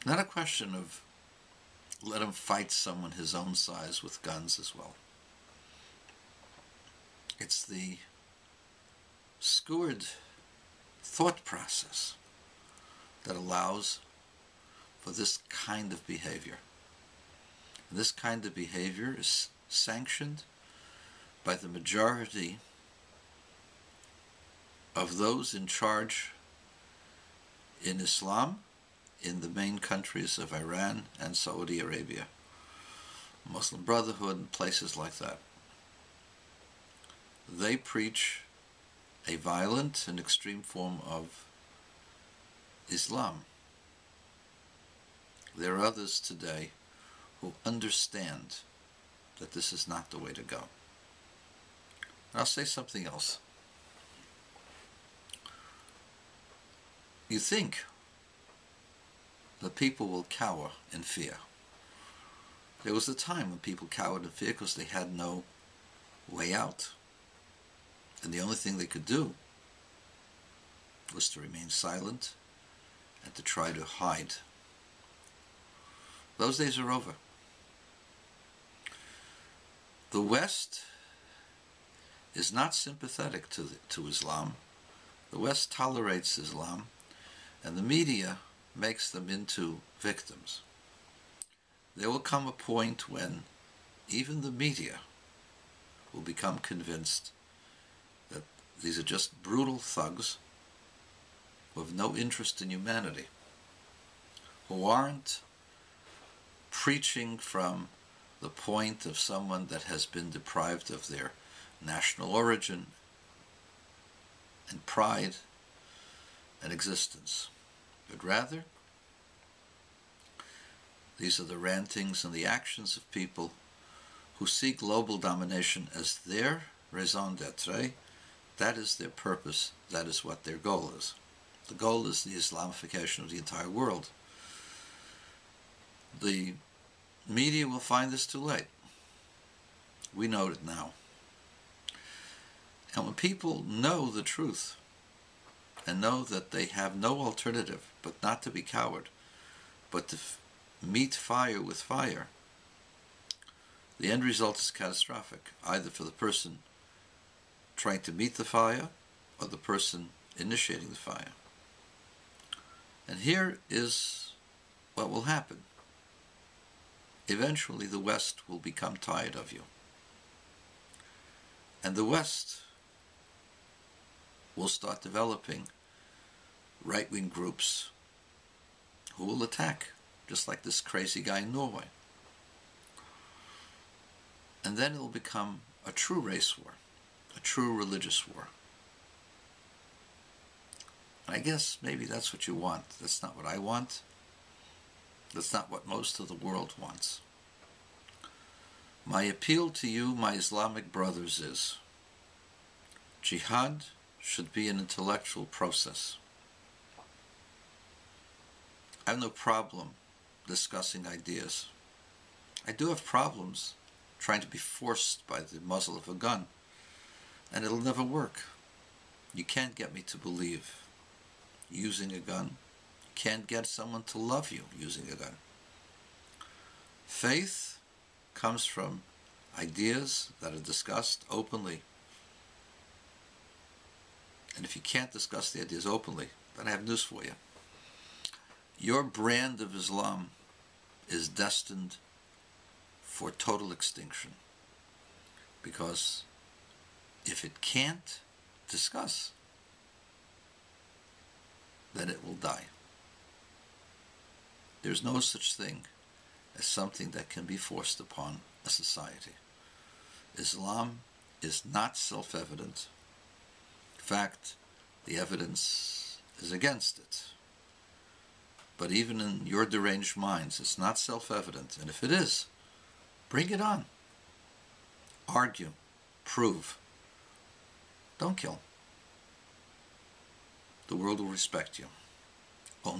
Not a question of let him fight someone his own size with guns as well. It's the skewered thought process that allows for this kind of behavior. And this kind of behavior is sanctioned by the majority of those in charge in Islam in the main countries of Iran and Saudi Arabia, Muslim Brotherhood and places like that. They preach a violent and extreme form of Islam. There are others today who understand that this is not the way to go. I'll say something else. You think that people will cower in fear. There was a time when people cowered in fear because they had no way out. And the only thing they could do was to remain silent and to try to hide. Those days are over. The West is not sympathetic to Islam. The West tolerates Islam, and the media makes them into victims. There will come a point when even the media will become convinced that these are just brutal thugs who have no interest in humanity, who aren't preaching from the point of someone that has been deprived of their national origin and pride and existence, but rather these are the rantings and the actions of people who see global domination as their raison d'etre. That is their purpose. That is what their goal is. The goal is the Islamification of the entire world. The media will find this too late. We know it now. And when people know the truth and know that they have no alternative but not to be coward, but to meet fire with fire, the end result is catastrophic, either for the person trying to meet the fire or the person initiating the fire. And here is what will happen. Eventually the West will become tired of you. And the West will start developing right-wing groups who will attack, just like this crazy guy in Norway. And then it will become a true race war, a true religious war. And I guess maybe that's what you want. That's not what I want. That's not what most of the world wants. My appeal to you, my Islamic brothers, is jihad should be an intellectual process. I have no problem discussing ideas. I do have problems trying to be forced by the muzzle of a gun, and it'll never work. You can't get me to believe using a gun. You can't get someone to love you using a gun. Faith comes from ideas that are discussed openly. And if you can't discuss the ideas openly, then I have news for you. Your brand of Islam is destined for total extinction. Because if it can't discuss, then it will die. There's no such thing as something that can be forced upon a society. Islam is not self-evident. In fact, the evidence is against it. But even in your deranged minds, it's not self-evident. And if it is, bring it on. Argue. Prove. Don't kill. The world will respect you. Only